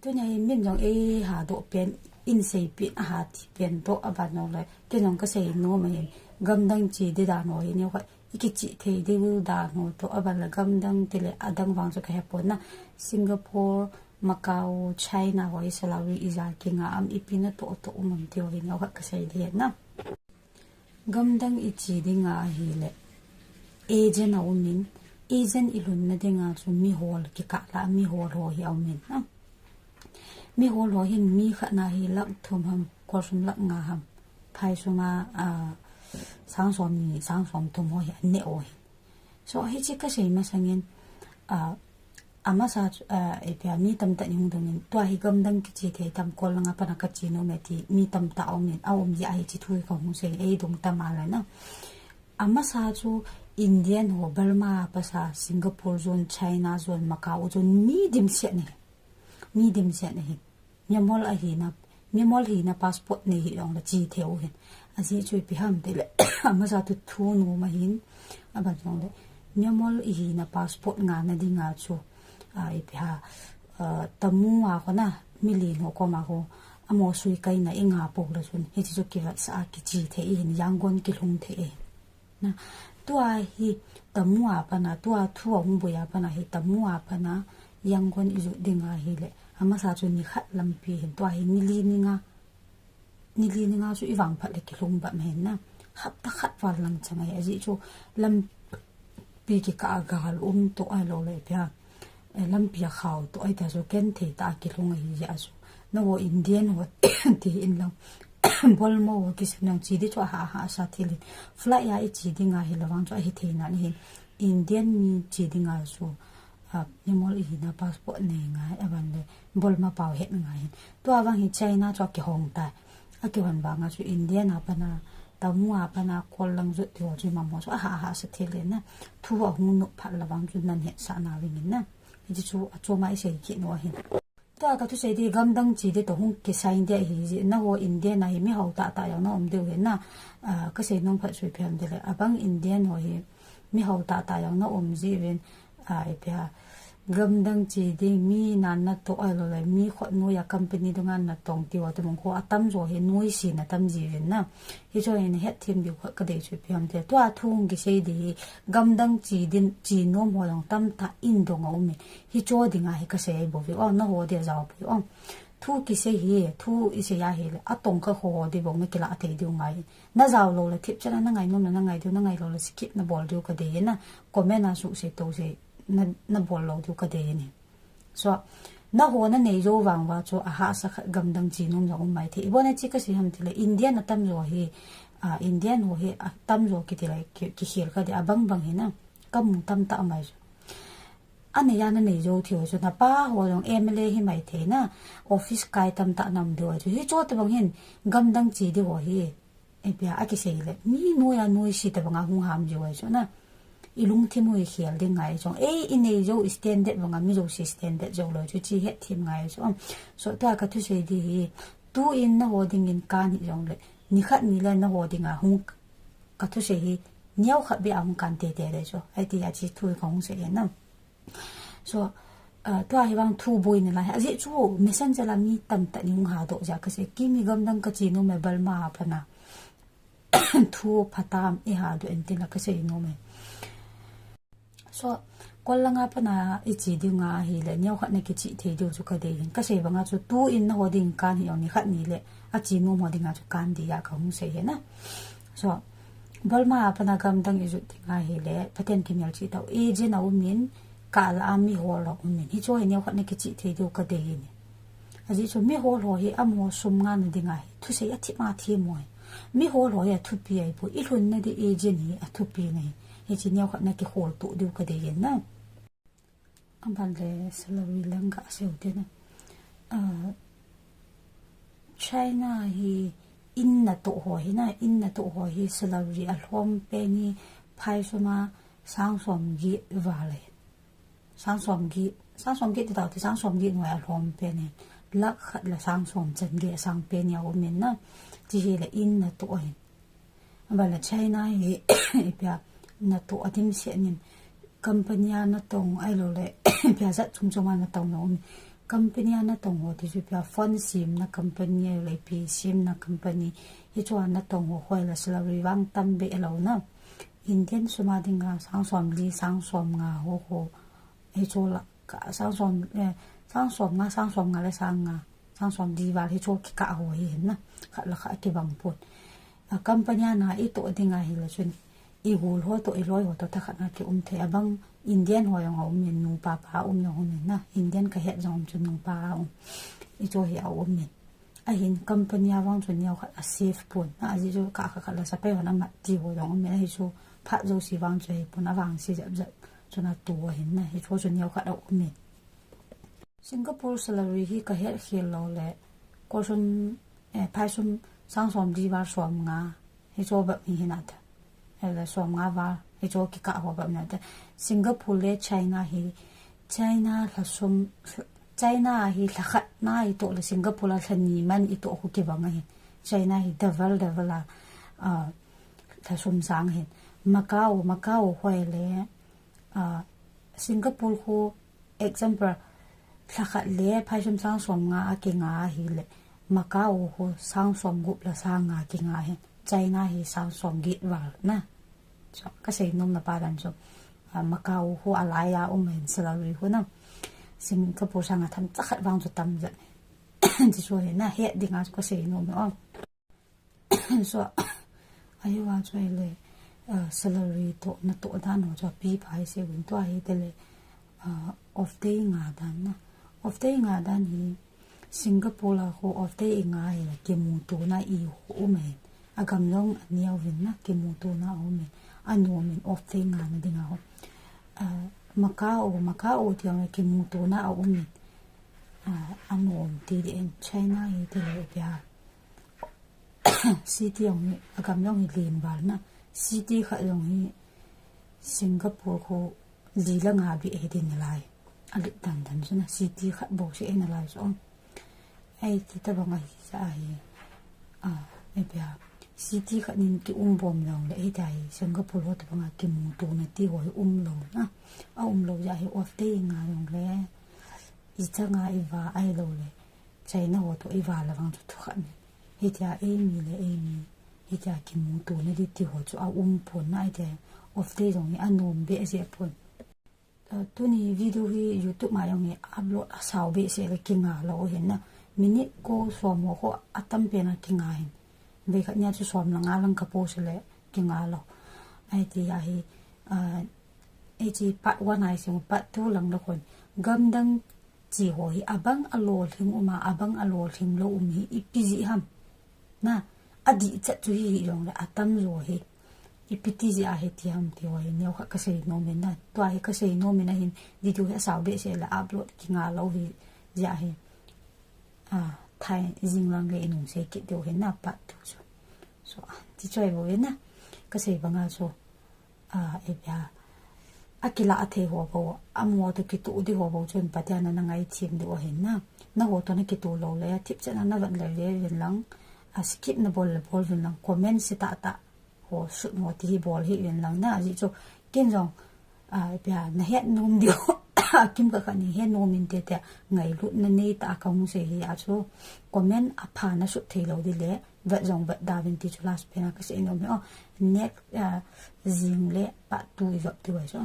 tôi nhảy mình giống ấy hà độ biển in xây biển hà thì biển độ ở bản nó lại cái nó cái xây nó mà gam đăng chỉ để đàn nói như vậy cái chị thì đi đàn nói độ ở bản là gam đăng thì lại đăng vàng cho cái Hàn na Singapore Macau China vậy sẽ là vì izar cái ngã am ipina to mình tiêu hình nhau cái xây đi na gam đăng ít chỉ đi ngã hi lệ agent nào mình agent ilun na đi ngã số mi hol cái cả là mi hol rồi hiểu mình na mi hol rồi hin mi khát na hi lắc thum ham qua sum lắc ngà ham phai suma sáng sớm thum hồi nè oi so hi chỉ cái gì mà sang ama sa epia mi tam ta ning dongin to hi gam dang ki chi the tam kol nga pa na ka chi no me ti mi tam ta omin awom ji ai chi thui ko mu se ei dong ta ma la na ama sa chu Indian ho Burma pa sa Singapore zone China zone Macau zone medium se ne nyamol a hi na passport ne hi long la chi theo hin azi chu pi ham te le ama sa tu thu no ma hin aba jong le nyamol hi na passport nga na di nga chu ipha tamu wa ko na mili no ko ma ho amo sui kai na inga po la sun hi chu ki va sa ki chi the in yangon ki lung the na tua hi tamu a pa na tua thu ong bu ya pa na hi tamu a pa na yangon izu dinga hi le ama sa chu ni khat lam pi hin tua hi nili ni nga chu iwang phat le ki lung ba men na hap ta khat war lang changai aji chu lam pi ki ka gal to ai lo le pya lam pia khau to ai ta so ken the ta ki lung hi ya so no wo Indian ho ti in lo bol mo ki sinang chi di cho ha sa thilin fly ya chi di nga hi lawang cho hi the na ni Indian mi chi di nga so ni mol hi na passport ne nga aban le bol ma paw het nga hi to awang hi China cho ki hong ta a ki wan ba nga su Indian apa na tamu apa na kol lang zu ti ji ma mo so ha sa thilin na thu wa hu no phat lawang ju nan he sa na wing na ji chu a cho mai se ki no hin to ka tu se di gam dang chi de to hung ki sain de hi na ho Indian na hi mi ho ta ya na om de he na ka se nong phat sui phem de le abang Indian ho hi mi ho ta ya na om ji wen ai pya gam dang chi de mi nan na to ai lo le mi kho no ya company do ngan na tong ti wa to mong ko atam zo he noi si na tam ji wen na hi jo in het thim bi kho ka de sui phem de to a thung ki se di gam dang chi din chi nom ho long tam ta in do ngau mi hi cho dinga hi ka se bo vi o na ho de za bo o thu ki se hi thu i se ya hi le a tong ka ho de bo me ki la the di ngai na zaw lo le thip chana na ngai nom na ngai du na ngai lo le skip na bol du ka de na comment na su se to se na bol lo du ka de ni so na ho na nei zo wang wa cho a ha sa gam dang chi nom zo mai the bo na chi ka si ham ti le Indian na tam zo hi Indian ho hi tam zo ki ti lai ki hir ka de abang bang hi na kam tam ta mai ane ya na nei zo thio so na pa ho long MLA hi mai the na office kai tam ta nam do ju hi cho te bang hin gam dang chi de ho hi e bia a ki se le mi no ya no si te bang hung ham jo ai so na ilung thimu hi khial de ngai chong in nei zo standard bang mi zo si standard zo lo chu chi het thim ngai so ta ka thu se di hi tu in na ho ding in kan hi jong le ni khat ni la na ho ding a hung ka thu se hi nyau khat bi ang kan te de so ai ti ya chi thu khong se na so to hi wang thu boi na la aji chu messenger la mi tam ta ning ha do ja ka se ki mi gam dang ka chi no me bal ma phana thu phatam e ha do en tin la ka se no me so kol langa phana i chi di nga hi le nyau khat na ki chi the do chu ka de ka se banga chu tu in na ho ding kan hi ni khat ni le a chi no mo ding a chu kan di ya ka hung se he na so bal ma phana gam dang i ju ti nga hi le pathen ki mel chi taw e je na u min ka la mi ho lo min hi cho nyau khat na ki chi the do ka de ni aji chu mi ho lo hi amo sum nga na ding ai thu se ya thi ma thi mo mi ho lo ya thu pi ai bu i lun na de e je ni a thu pi nei hi chi nyau khat na ki hol tu du ka de yin na amban le salary langa se u de na China hi in na to ho hi salary a hlom pe ni phai suma sang som gi vale sang som gi ti ta ti sang som gi no a hlom pe ni lak khat la sang som chen ge sang pe ni a min na chi hi le in na to hi amban le China hi pya na to adim se nin company na tong ai lo le pya za chung chung na tong no company na tong ho ti chu pia fund sim na company le pi sim na company hi chuan na tong ho khoi la salary wang tam be lo na Indian suma dinga sang som li sang som nga ho ho hi chu la ka sang som nga le sang som di wa hi chu ki ka ho hi na kha la kha ki bang put company na i to dinga hi la chun i gul ho to i loi ho to ta khana ki the abang Indian ho yang min nu pa yong min na Indian ka het jong chun nu pa i chu hi min a hin company awang chun yaw kha a safe pun na ji chu ka la sa pe ho na ma ti ho yong min hi chu pha zo si wang chei pun awang si jap chuna tu hin na hi chu chun yaw kha da min Singapore salary hi ka het khil lo le ko chun phai sum sang som di war som nga hi chu ba mi hin ata la som nga wa hi chu ki ka ho ba na ta Singapore le China la som China hi la khat na i to le Singapore la thani man i to khu ki ba nga hi China hi devil la la som sang hin Macau hoi le Singapore khu example la khat le phai sum sang som nga a ki nga hi le Macau khu sang som gup la sang nga ki nga hi China hi sang som git wal na so ka sei nom na pa dan so Macau hu alaya men salary hu na Singapore sang tham chakhat wang chu tam ja ji so he na he dinga ko sei nom no so ai wa choi le salary to na to da no cho pi phai se win to ai de le of day nga dan na of day nga dan hi Singapore la hu of day nga hi la ke mu to na I hu men agam long aniaw win na ke mu to na hu men ano min of day nga na dinga ho Macau ti ang ki mu to na au min ano ti in China hi ti le pya city ang agam long hi lim bal na city kha long hi Singapore ko li la nga bi e din lai ali dan so na city kha bo se en lai so ai ti ta ba ngai sa ai e pya city kha nin ki bom long le ai dai Singapore ho ta ba ki mu to na ti ho lo na lo ja hi of day nga long le I ta nga I va ai lo le China ho to I va la wang chu kha ni hi ja mi le mi hi ja ki mu to na di ti ho chu pon na ai de of day jong ni anom be se pon tu ni video hi YouTube ma yong ni upload saw be se le ki nga lo hin na minute ko so mo ko atam pe na ki nga hin be kha nya chu som la nga lang ka po se le ki nga lo ai ti ya hi ai chi part 1 ai sing part 2 lang lo kon gam dang chi ho hi abang alo thing abang alo thing lo hi ipiji ham na adi cha chu hi yong la atam lo hi ipiti ji a he ti ham ti wa ni kha ka sei no men na to ai ka sei no men na hin video he saw be se la upload ki nga lo hi ja hi thai jing lang le inung se ki do he na pa tu so ti choi bo na ka sei ba nga so e bia akila athe ho bo amwo to ki tu di ho bo chun patya na ngai thim do he na ho to na ki tu lo le tip chana na van le ven lang skip na bol ven lang comment si ta ho su mo ti bol hi ven lang na ji cho ken jong bia na het num dio kim ka khani he no min te te ngai lu na nei ta ka mu se hi a chu comment a pha na su thei lo di le va jong va da vin ti chu las pe na ka se no me next zing le pa tu i va tu so